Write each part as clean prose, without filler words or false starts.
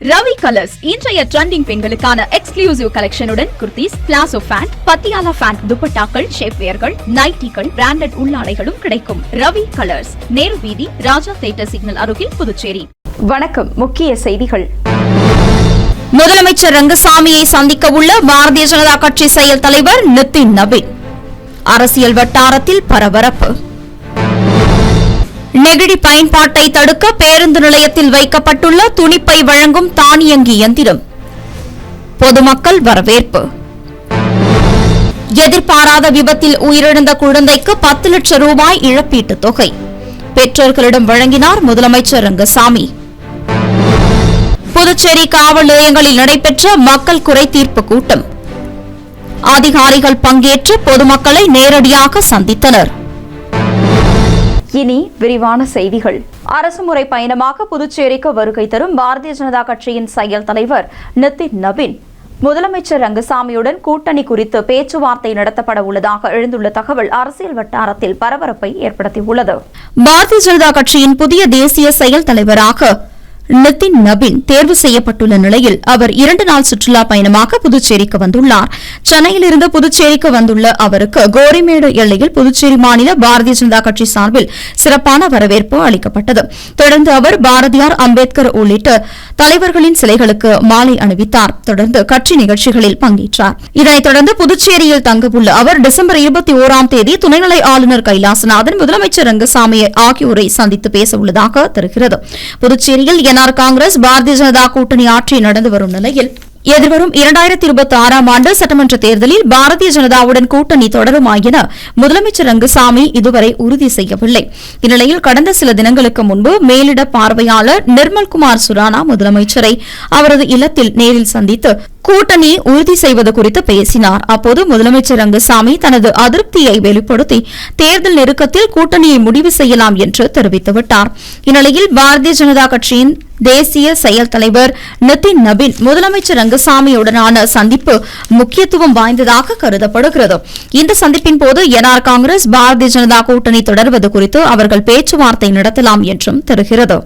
Ravi colours இன்றைய trending பெண்களுக்கான exclusive கலெக்ஷனுடன் kurtis, palazzo pant, Patiala pant, துப்பட்டாக்கள், ஷேப்வேர்கள், நைட்டிகள், பிராண்டட் உள்ளாடைகளும் கிடைக்கும். ரவி கலர்ஸ், நேரு வீதி, ராஜா தியேட்டர் சிக்னல் அருகில், புதுச்சேரி. வணக்கம். முக்கிய செய்திகள். முதலமைச்சர் ரங்கசாமியை சந்திக்க உள்ள பாரதிய ஜனதா கட்சி செயல் தலைவர் நிதின் நபீன். அரசியல் வட்டாரத்தில் பரபரப்பு. நெகிழி பயன்பாட்டை தடுக்க பேருந்து நிலையத்தில் வைக்கப்பட்டுள்ள துணிப்பை வழங்கும் தானியங்கி இயந்திரம். பொதுமக்கள் வரவேற்பு. எதிர்பாராத விபத்தில் உயிரிழந்த குழந்தைக்கு 10 லட்சம் ரூபாய் இழப்பீட்டுத் தொகை பெற்றோர்களிடம் வழங்கினார் முதலமைச்சர் ரங்கசாமி. புதுச்சேரி காவல் நிலையங்களில் நடைபெற்ற மக்கள் குறை தீர்ப்பு கூட்டம். அதிகாரிகள் பங்கேற்று பொதுமக்களை நேரடியாக சந்தித்தனர். இனி விரிவான செய்திகள். அரசுமுறை பயணமாக புதுச்சேரிக்கு வருகை தரும் பாரதிய ஜனதா கட்சியின் செயல் தலைவர் நிதின் நபீன் முதலமைச்சர் ரங்கசாமியுடன் கூட்டணி குறித்து பேச்சுவார்த்தை நடத்தப்பட உள்ளதாக எழுந்துள்ள தகவல் அரசியல் வட்டாரத்தில் பரபரப்பை ஏற்படுத்தியுள்ளது. பாரதிய ஜனதா கட்சியின் புதிய தேசிய செயல் தலைவராக நிதின் நபீன் தேர்வு செய்யப்பட்டுள்ள நிலையில் அவர் 2 நாள் சுற்றுலா பயணமாக புதுச்சேரிக்கு வந்துள்ளார். சென்னையிலிருந்து புதுச்சேரிக்கு வந்துள்ள அவருக்கு கோரிமேடு எல்லையில் புதுச்சேரி மாநில பாரதிய ஜனதா கட்சி சார்பில் சிறப்பான வரவேற்பு அளிக்கப்பட்டது. தொடர்ந்து அவர் பாரதியார், அம்பேத்கர் உள்ளிட்ட தலைவர்களின் சிலைகளுக்கு மாலை அணிவித்தார். தொடர்ந்து கட்சி நிகழ்ச்சிகளில் பங்கேற்றார். இதனைத் தொடர்ந்து புதுச்சேரியில் தங்கவுள்ள அவர் டிசம்பர் 21ஆம் தேதி துணைநிலை ஆளுநர் கைலாசநாதன், முதலமைச்சர் ரங்கசாமி ஆகியோரை சந்தித்து பேச உள்ளதாக தெரிகிறது. புதுச்சேரியில் என்ஆர் காங்கிரஸ் பாரதிய ஜனதா கூட்டணி ஆட்சி நடந்து வரும் நிலையில் எதிர்வரும் 2026ஆம் ஆண்டு சட்டமன்ற தேர்தலில் பாரதிய ஜனதாவுடன் கூட்டணி தொடருமா என முதலமைச்சர் ரங்கசாமி இதுவரை உறுதி செய்யவில்லை. இந்நிலையில் கடந்த சில தினங்களுக்கு முன்பு மேலிட பார்வையாளர் நிர்மல்குமார் சுரானா முதலமைச்சரை அவரது இல்லத்தில் நேரில் சந்தித்து கூட்டணி உறுதி செய்வது குறித்து பேசினார். அப்போது முதலமைச்சர் ரங்கசாமி தனது அதிருப்தியை வெளிப்படுத்தி தேர்தல் நெருக்கத்தில் கூட்டணியை முடிவு செய்யலாம் என்று தெரிவித்துவிட்டார். இந்நிலையில் பாரதிய ஜனதா கட்சியின் தேசிய செயல் தலைவர் நிதின் நபீன் முதலமைச்சர் ரங்கசாமியுடனான சந்திப்பு முக்கியத்துவம் வாய்ந்ததாக கருதப்படுகிறது. இந்த சந்திப்பின் போது என்ஆர் காங்கிரஸ் பாரதிய ஜனதா கூட்டணி தொடர்வது குறித்து அவர்கள் பேச்சுவார்த்தை நடத்தலாம் என்றும் தெரிகிறது.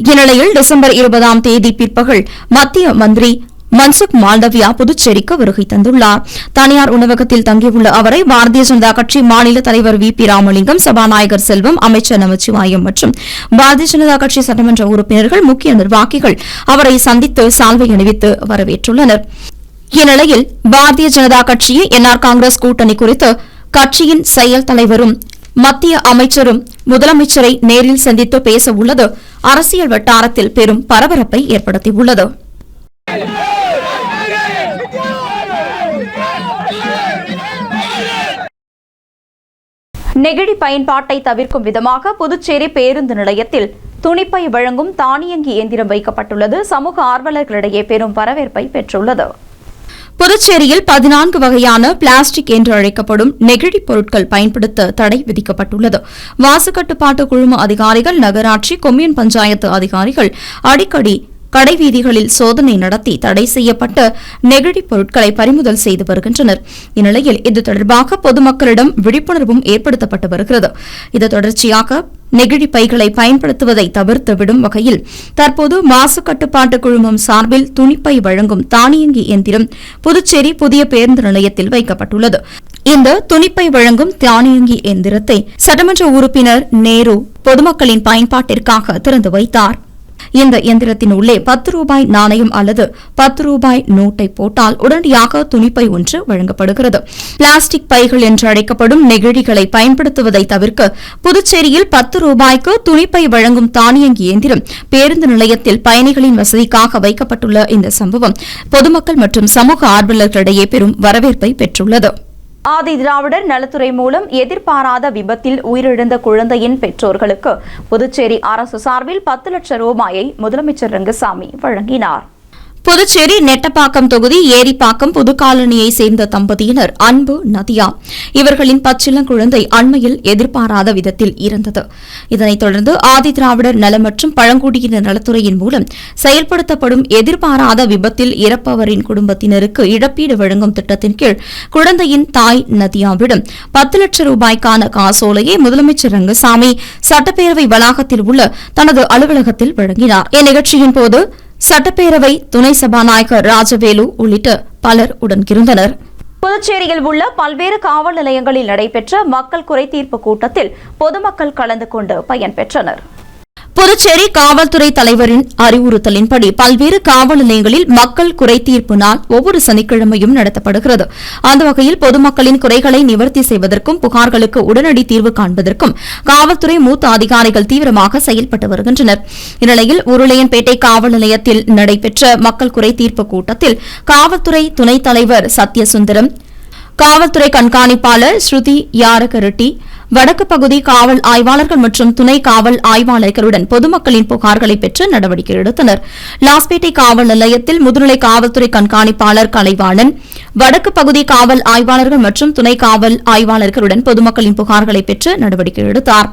இந்நிலையில் டிசம்பர் 20ஆம் தேதி பிற்பகல் மத்திய மந்திரி மன்சுக் மாண்டவியா புதுச்சேரிக்கு வருகை தந்துள்ளார். தனியார் உணவகத்தில் தங்கியுள்ள அவரை பாரதிய ஜனதா கட்சி மாநில தலைவர் வி. பி. ராமலிங்கம், சபாநாயகர் செல்வம், அமைச்சர் நமச்சிவாயம் மற்றும் பாரதிய ஜனதா கட்சி சட்டமன்ற உறுப்பினர்கள், முக்கிய நிர்வாகிகள் அவரை சந்தித்து சால்வை அணிவித்து வரவேற்றுள்ளனர். இந்நிலையில் பாரதிய ஜனதா கட்சி என்ஆர் காங்கிரஸ் கூட்டணி குறித்து கட்சியின் செயல் தலைவரும் மத்திய அமைச்சரும் முதலமைச்சரை நேரில் சந்தித்து பேச உள்ளது அரசியல் வட்டாரத்தில் பெரும் பரபரப்பை ஏற்படுத்தியுள்ளது. நெகிழி பயன்பாட்டை தவிர்க்கும் விதமாக புதுச்சேரி பேருந்து நிலையத்தில் துணிப்பை வழங்கும் தானியங்கி இயந்திரம் வைக்கப்பட்டுள்ளது சமூக ஆர்வலர்களிடையே பெரும் வரவேற்பை பெற்றுள்ளது. புதுச்சேரியில் 14 வகையான பிளாஸ்டிக் என்று அழைக்கப்படும் நெகிழி பொருட்கள் பயன்படுத்த தடை விதிக்கப்பட்டுள்ளது. மாசு கட்டுப்பாட்டு குழும அதிகாரிகள், நகராட்சி, கொம்யூன் பஞ்சாயத்து அதிகாரிகள் அடிக்கடி கடைவீதிகளில் சோதனை நடத்தி தடை செய்யப்பட்ட நெகிழி பொருட்களை பறிமுதல் செய்து வருகின்றனர். இந்நிலையில் இது தொடர்பாக பொதுமக்களிடம் விழிப்புணர்வும் ஏற்படுத்தப்பட்டு வருகிறது. இது தொடர்ச்சியாக நெகிழி பைகளை பயன்படுத்துவதை தவிர்த்துவிடும் வகையில் தற்போது மாசு கட்டுப்பாட்டு குழுமம் சார்பில் துணிப்பை வழங்கும் தானியங்கி இயந்திரம் புதுச்சேரி புதிய பேருந்து நிலையத்தில் வைக்கப்பட்டுள்ளது. இந்த துணிப்பை வழங்கும் தானியங்கி எந்திரத்தை சட்டமன்ற உறுப்பினர் நேரு பொதுமக்களின் பயன்பாட்டிற்காக திறந்து வைத்தார். இந்த எந்திரத்தின் உள்ளே 10 ரூபாய் நாணயம் அல்லது 10 ரூபாய் நோட்டை போட்டால் உடனடியாக துணிப்பை ஒன்று வழங்கப்படுகிறது. பிளாஸ்டிக் பைகள் என்று அழைக்கப்படும் நெகிழிகளை பயன்படுத்துவதை தவிர்க்க புதுச்சேரியில் 10 ரூபாய்க்கு துணிப்பை வழங்கும் தானியங்கி இயந்திரம் பேருந்து நிலையத்தில் பயணிகளின் வசதிக்காக வைக்கப்பட்டுள்ள இந்த சம்பவம் பொதுமக்கள் மற்றும் சமூக ஆர்வலர்களிடையே பெரும் வரவேற்பை பெற்றுள்ளது. ஆதி திராவிடர் நலத்துறை மூலம் எதிர்பாராத விபத்தில் உயிரிழந்த குழந்தையின் பெற்றோர்களுக்கு புதுச்சேரி அரசு சார்பில் 10 லட்சம் ரூபாயை முதலமைச்சர் ரங்கசாமி வழங்கினார். புதுச்சேரி நெட்டப்பாக்கம் தொகுதி ஏரிப்பாக்கம் புதுக்காலனியை சேர்ந்த தம்பதியினர் அன்பு, நதியா. இவர்களின் பச்சிளங்குழந்தை அண்மையில் எதிர்பாராத விதத்தில் இறந்தது. இதனைத் தொடர்ந்து ஆதி திராவிடர் நல மற்றும் பழங்குடியினர் நலத்துறையின் மூலம் செயல்படுத்தப்படும் எதிர்பாராத விபத்தில் இறப்பவரின் குடும்பத்தினருக்கு இழப்பீடு வழங்கும் திட்டத்தின் கீழ் குழந்தையின் தாய் நதியாவிடம் 10 லட்சம் ரூபாய்க்கான காசோலையை முதலமைச்சர் ரங்கசாமி சட்டப்பேரவை வளாகத்தில் உள்ள தனது அலுவலகத்தில் வழங்கினார். இந்நிகழ்ச்சியின் போது சட்டப்பேரவை துணை சபாநாயகர் ராஜவேலு உள்ளிட்ட பலர் உடனிருந்தனர். புதுச்சேரியில் உள்ள பல்வேறு காவல் நிலையங்களில் நடைபெற்ற மக்கள் குறைதீர்ப்பு கூட்டத்தில் பொதுமக்கள் கலந்து கொண்டு பயன்பெற்றனர். புதுச்சேரி காவல்துறை தலைவரின் அறிவுறுத்தலின்படி பல்வேறு காவல் நிலையங்களில் மக்கள் குறைதீர்ப்பு நாள் ஒவ்வொரு சனிக்கிழமையும் நடத்தப்படுகிறது. அந்த வகையில் பொதுமக்களின் குறைகளை நிவர்த்தி செய்வதற்கும் புகார்களுக்கு உடனடி தீர்வு காண்பதற்கும் காவல்துறை மூத்த அதிகாரிகள் தீவிரமாக செயல்பட்டு வருகின்றனர். இந்நிலையில் உருளையன்பேட்டை காவல் நிலையத்தில் நடைபெற்ற மக்கள் குறைதீர்ப்பு கூட்டத்தில் காவல்துறை துணைத் தலைவர் சத்யசுந்தரம், காவல்துறை கண்காணிப்பாளர் ஸ்ருதி யாரகரெட்டி, வடக்கு பகுதி காவல் ஆய்வாளர்கள் மற்றும் துணை காவல் ஆய்வாளர்களுடன் பொதுமக்களின் புகார்களை பெற்று நடவடிக்கை எடுத்தனர். லாஸ்பேட்டை காவல் நிலையத்தில் முதுநிலை காவல்துறை கண்காணிப்பாளர் கலைவாணன், வடக்கு பகுதி காவல் ஆய்வாளர்கள் மற்றும் துணை காவல் ஆய்வாளர்களுடன் பொதுமக்களின் புகார்களை பெற்று நடவடிக்கை எடுத்தார்.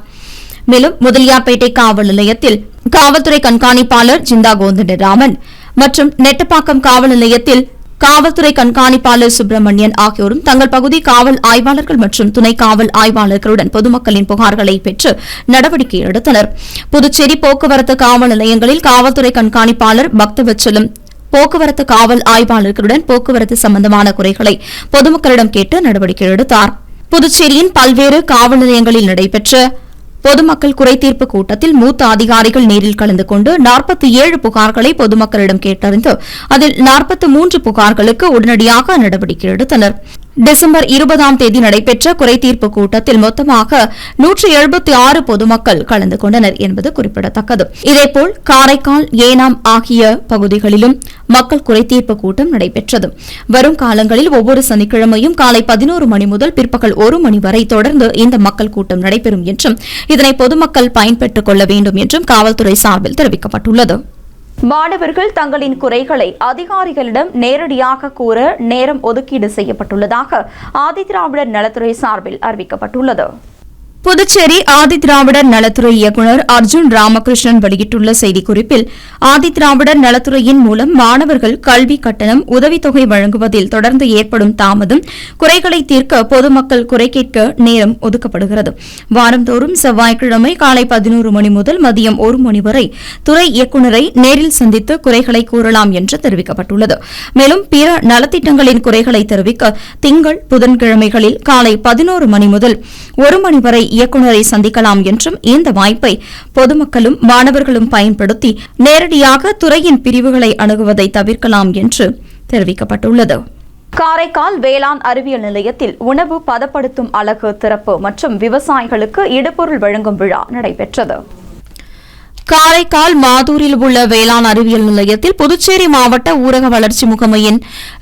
மேலும் முதலியார்பேட்டை காவல் நிலையத்தில் காவல்துறை கண்காணிப்பாளர் ஜிந்தா கோந்தண்டராமன் மற்றும் நெட்டப்பாக்கம் காவல் நிலையத்தில் காவல்துறை கண்காணிப்பாளர் சுப்பிரமணியன் ஆகியோரும் தங்கள் பகுதி காவல் ஆய்வாளர்கள் மற்றும் துணை காவல் ஆய்வாளர்களுடன் பொதுமக்களின் புகார்களை பெற்று நடவடிக்கை எடுத்தனர். புதுச்சேரி போக்குவரத்து காவல் நிலையங்களில் காவல்துறை கண்காணிப்பாளர் பக்தவச்சலம் போக்குவரத்து காவல் ஆய்வாளர்களுடன் போக்குவரத்து சம்பந்தமான குறைகளை பொதுமக்களிடம் கேட்டு நடவடிக்கை எடுத்தார். புதுச்சேரியின் பல்வேறு காவல் நிலையங்களில் நடைபெற்ற பொதுமக்கள் குறைதீர்ப்பு கூட்டத்தில் மூத்த அதிகாரிகள் நேரில் கலந்து கொண்டு 47 புகார்களை பொதுமக்களிடம் கேட்டறிந்து அதில் 43 புகார்களுக்கு உடனடியாக நடவடிக்கை எடுத்தனர். டிசம்பர் 20ஆம் தேதி நடைபெற்ற குறைதீர்ப்பு கூட்டத்தில் மொத்தமாக 176 பொதுமக்கள் கலந்து கொண்டனர் என்பது குறிப்பிடத்தக்கது. இதேபோல் காரைக்கால், ஏனாம் ஆகிய பகுதிகளிலும் மக்கள் குறைதீர்ப்பு கூட்டம் நடைபெற்றது. வரும் காலங்களில் ஒவ்வொரு சனிக்கிழமையும் காலை 11 மணி முதல் பிற்பகல் 1 மணி வரை தொடர்ந்து இந்த மக்கள் கூட்டம் நடைபெறும் என்றும் இதனை பொதுமக்கள் பயன்பெற்றுக் கொள்ள வேண்டும் என்றும் காவல்துறை சார்பில் தெரிவிக்கப்பட்டுள்ளது. மாணவர்கள் தங்களின் குறைகளை அதிகாரிகளிடம் நேரடியாக கூற நேரம் ஒதுக்கீடு செய்யப்பட்டுள்ளதாக ஆதிதிராவிடர் நலத்துறை சார்பில் அறிவிக்கப்பட்டுள்ளது. புதுச்சேரி ஆதிதிராவிடர் நலத்துறை இயக்குநர் அர்ஜுன் ராமகிருஷ்ணன் வெளியிட்டுள்ள செய்திக்குறிப்பில், ஆதிதிராவிடர் நலத்துறையின் மூலம் மாணவர்கள் கல்வி கட்டணம், உதவித்தொகை வழங்குவதில் தொடர்ந்து ஏற்படும் தாமதம், குறைகளை தீர்க்க பொதுமக்கள் குறை கேட்க நேரம் ஒதுக்கப்படுகிறது. வாரந்தோறும் செவ்வாய்க்கிழமை காலை 11 மணி முதல் மதியம் 1 மணி வரை துறை இயக்குநரை நேரில் சந்தித்து குறைகளை கூறலாம் என்று தெரிவிக்கப்பட்டுள்ளது. மேலும் பிற நலத்திட்டங்களின் குறைகளை தெரிவிக்க திங்கள், புதன்கிழமைகளில் காலை 11 மணி முதல் 1 மணி வரை இயக்குநரை சந்திக்கலாம் என்றும் இந்த வாய்ப்பை பொதுமக்களும் மாணவர்களும் பயன்படுத்தி நேரடியாக துறையின் பிரிவுகளை அணுகுவதை தவிர்க்கலாம் என்று தெரிவிக்கப்பட்டுள்ளது. காரைக்கால் வேளாண் அறிவியல் நிலையத்தில் உணவு பதப்படுத்தும் அலகு திறப்பு மற்றும் விவசாயிகளுக்கு இடுபொருள் வழங்கும் விழா நடைபெற்றது. காரைக்கால் மாதூரில் உள்ள வேளாண் அறிவியல் நிலையத்தில் புதுச்சேரி மாவட்ட ஊரக வளர்ச்சி முகமையின்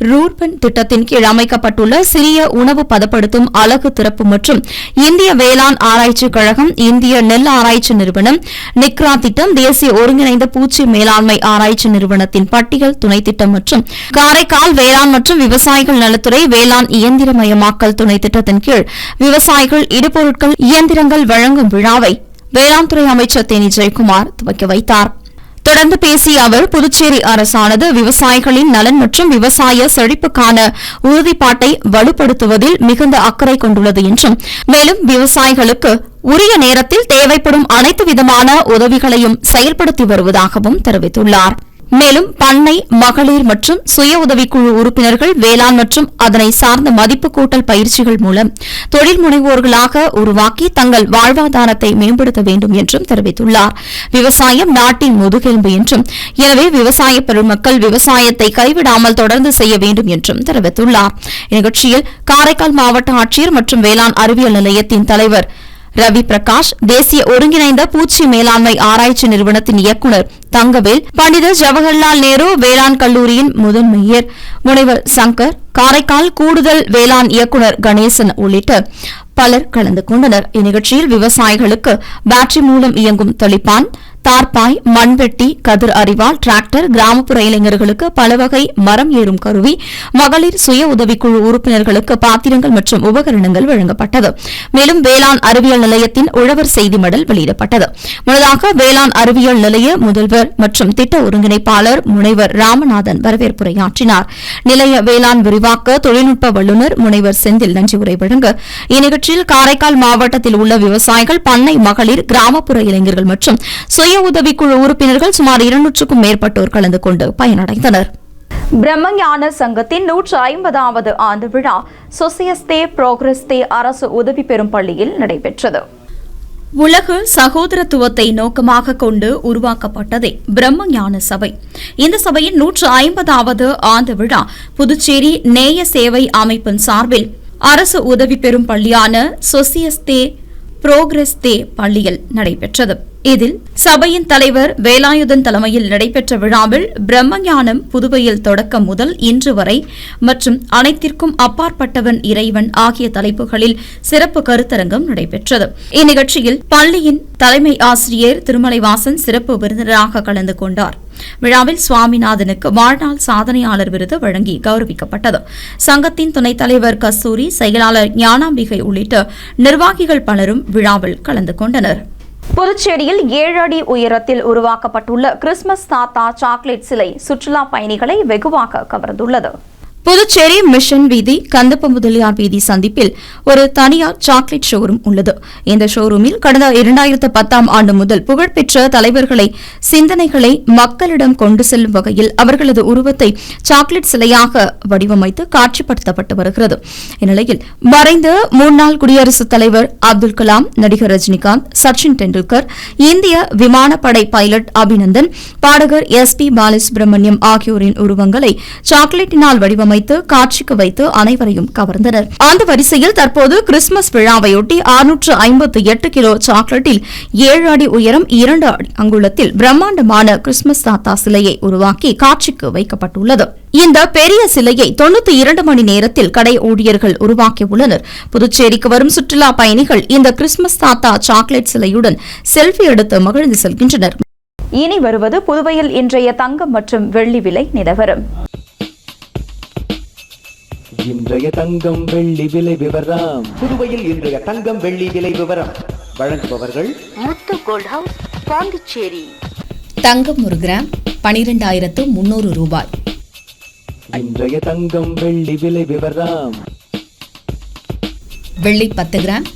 ரூர்பன் திட்டத்தின் கீழ் அமைக்கப்பட்டுள்ள சிறிய உணவு பதப்படுத்தும் அலகு திறப்பு மற்றும் இந்திய வேளாண் ஆராய்ச்சி கழகம், இந்திய நெல் ஆராய்ச்சி நிறுவனம், நிக்ரா திட்டம், தேசிய ஒருங்கிணைந்த பூச்சி மேலாண்மை ஆராய்ச்சி நிறுவனத்தின் பட்டியல் துணை திட்டம் மற்றும் காரைக்கால் வேளாண் மற்றும் விவசாயிகள் நலத்துறை வேளாண் இயந்திரமயமாக்கல் துணை திட்டத்தின் கீழ் விவசாயிகள் இடுபொருட்கள், இயந்திரங்கள் வழங்கும் விழாவை வேளாண் துறை அமைச்சர் தேனி ஜெயக்குமார் துவக்கி வைத்தார். தொடர்ந்து பேசிய அவர், புதுச்சேரி அரசானது விவசாயிகளின் நலன் மற்றும் விவசாய செழிப்புக்கான உறுதிப்பாட்டை வலுப்படுத்துவதில் மிகுந்த அக்கறை கொண்டுள்ளது என்றும், மேலும் விவசாயிகளுக்கு உரிய நேரத்தில் தேவைப்படும் அனைத்து விதமான உதவிகளையும் செயல்படுத்தி வருவதாகவும் தெரிவித்துள்ளார். மேலும் பண்ணை, மகளிர் மற்றும் சுய உதவிக்குழு உறுப்பினர்கள் வேளாண் மற்றும் அதனை சார்ந்த மதிப்பு கூட்டல் பயிற்சிகள் மூலம் தொழில் முனைவோர்களாக உருவாக்கி தங்கள் வாழ்வாதாரத்தை மேம்படுத்த வேண்டும் என்றும் தெரிவித்துள்ளார். விவசாயம் நாட்டின் முதுகெலும்பு என்றும், எனவே விவசாய பெருமக்கள் விவசாயத்தை கைவிடாமல் தொடர்ந்து செய்ய வேண்டும் என்றும் தெரிவித்துள்ளார். இந்நிகழ்ச்சியில் காரைக்கால் மாவட்ட ஆட்சியர் மற்றும் வேளாண் அறிவியல் நிலையத்தின் தலைவர் ரவி பிரகாஷ், தேசிய ஒருங்கிணைந்த பூச்சி மேலாண்மை ஆராய்ச்சி நிறுவனத்தின் இயக்குநர் தங்கவேல், பண்டித ஜவஹர்லால் நேரு வேளாண் கல்லூரியின் முதன்மையர் முனைவர் சங்கர், காரைக்கால் கூடுதல் வேளாண் இயக்குநர் கணேசன் உள்ளிட்ட பலர் கலந்து கொண்டனர். இந்நிகழ்ச்சியில் விவசாயிகளுக்கு பேட்டரி மூலம் இயங்கும் தெளிப்பான், தார்பாய், மண்வெட்டி, கதிர் அரிவாள், டிராக்டர், கிராமப்புற இளைஞர்களுக்கு பலவகை மரம் ஏறும் கருவி, மகளிர் சுய உதவிக்குழு உறுப்பினர்களுக்கு பாத்திரங்கள் மற்றும் உபகரணங்கள் வழங்கப்பட்டது. மேலும் வேளாண் அறிவியல் நிலையத்தின் உழவர் செய்தி மடல் வெளியிடப்பட்டது. முன்னதாக வேளாண் அறிவியல் நிலைய முதல்வர் மற்றும் திட்ட ஒருங்கிணைப்பாளர் முனைவர் ராமநாதன் வரவேற்புரையாற்றினார். நிலைய வேளாண் விரிவாக்க தொழில்நுட்ப வல்லுநர் முனைவர் செந்தில் நன்றி உரை வழங்க, இந்நிகழ்ச்சியில் காரைக்கால் மாவட்டத்தில் உள்ள விவசாயிகள், பண்ணை, மகளிர், கிராமப்புற இளைஞர்கள் மற்றும் சுய சுய உதவிக்குழு உறுப்பினர்கள் சுமார் 200க்கும் மேற்பட்டோர் கலந்து கொண்டு பயனடைந்தனர். பிரம்மஞான சங்கத்தின் 150வது ஆண்டு விழா சொசியஸ்தே புரோகிரஸ்தே அரசு உதவி பெறும் பள்ளியில் நடைபெற்றது. உலக சகோதரத்துவத்தை நோக்கமாக கொண்டு உருவாக்கப்பட்டதே பிரம்மஞான சபை. இந்த சபையின் 150வது ஆண்டு விழா புதுச்சேரி நேய சேவை அமைப்பின் சார்பில் அரசு உதவி பெறும் பள்ளியான சொசியஸ்தே புரோகிரஸ்தே பள்ளியில் நடைபெற்றது. இதில் சபையின் தலைவர் வேலாயுதன் தலைமையில் நடைபெற்ற விழாவில் பிரம்மஞானம் புதுவையில் தொடக்கம் முதல் இன்று வரை மற்றும் அனைத்திற்கும் அப்பாற்பட்டவன் இறைவன் ஆகிய தலைப்புகளில் சிறப்பு கருத்தரங்கம் நடைபெற்றது. இந்நிகழ்ச்சியில் பள்ளியின் தலைமை ஆசிரியர் திருமலைவாசன் சிறப்பு விருந்தினராக கலந்து கொண்டார். விழாவில் சுவாமிநாதனுக்கு வாழ்நாள் சாதனையாளர் விருது வழங்கி கௌரவிக்கப்பட்டது. சங்கத்தின் துணைத் தலைவர் கஸ்தூரி, செயலாளர் ஞானாம்பிகை உள்ளிட்ட நிர்வாகிகள் பலரும் விழாவில் கலந்து கொண்டனர். புதுச்சேரியில் 7 அடி உயரத்தில் உருவாக்கப்பட்டுள்ள கிறிஸ்துமஸ் தாத்தா சாக்லேட் சிலை சுற்றுலா பயணிகளை வெகுவாக கவர்ந்துள்ளது. புதுச்சேரி மிஷன் வீதி கந்தப்ப முதலியார் வீதி சந்திப்பில் ஒரு தனியார் சாக்லேட் ஷோரூம் உள்ளது. இந்த ஷோரூமில் கடந்த 2010ஆம் ஆண்டு முதல் புகழ்பெற்ற தலைவர்களை சிந்தனைகளை மக்களிடம் கொண்டு செல்லும் வகையில் அவர்களது உருவத்தை சாக்லேட் சிலையாக வடிவமைத்து காட்சிப்படுத்தப்பட்டு வருகிறது. இந்நிலையில் மறைந்த முன்னாள் குடியரசுத் தலைவர் அப்துல் கலாம், நடிகர் ரஜினிகாந்த், சச்சின் டெண்டுல்கர், இந்திய விமானப்படை பைலட் அபிநந்தன், பாடகர் SP பாலசுப்ரமணியம் ஆகியோரின் உருவங்களை சாக்லேட்டினால் வடிவமைத்து காட்சிக்கு வைத்து அனைவரையும் கவர்ந்தனர். அந்த வரிசையில் தற்போது கிறிஸ்துமஸ் விழாவையொட்டி 658 கிலோ சாக்லேட்டில் 7 அடி உயரம் 2 அங்குலத்தில் பிரம்மாண்டமான கிறிஸ்துமஸ் தாத்தா சிலையை உருவாக்கி காட்சிக்கு வைக்கப்பட்டுள்ளது. இந்த பெரிய சிலையை 92 மணி நேரத்தில் கடை ஊழியர்கள் உருவாக்கியுள்ளனர். புதுச்சேரிக்கு வரும் சுற்றுலா பயணிகள் இந்த கிறிஸ்துமஸ் தாத்தா சாக்லேட் சிலையுடன் செல்ஃபி எடுத்து மகிழ்ந்து செல்கின்றனர். இனி வருவது புதுவையில் இன்றைய தங்கம் மற்றும் வெள்ளி விலை நிலவரம். இன்றைய தங்கம் வெள்ளி விலை விவரம். புதுவையில் இன்றைய தங்கம் வெள்ளி விலை விவரம் வழங்குபவர்கள் முத்து கோல்ட் ஹவுஸ், பாண்டிச்சேரி. தங்கம் 1 கிராம் 12,300 ரூபாய். இன்றைய தங்கம் வெள்ளி விலை விவரம். வெள்ளி 10 கிராம்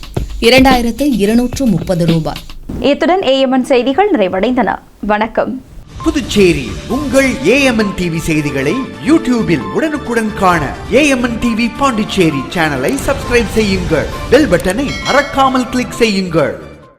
2,230 ரூபாய். இத்துடன் AMN செய்திகள் நிறைவடைந்தன. வணக்கம். புதுச்சேரி உங்கள் AMN டிவி செய்திகளை யூடியூபில் உடனுக்குடன் காண AMN டிவி பாண்டிச்சேரி சேனலை சப்ஸ்கிரைப் செய்யுங்கள். பெல் பட்டனை மறக்காமல் கிளிக் செய்யுங்கள்.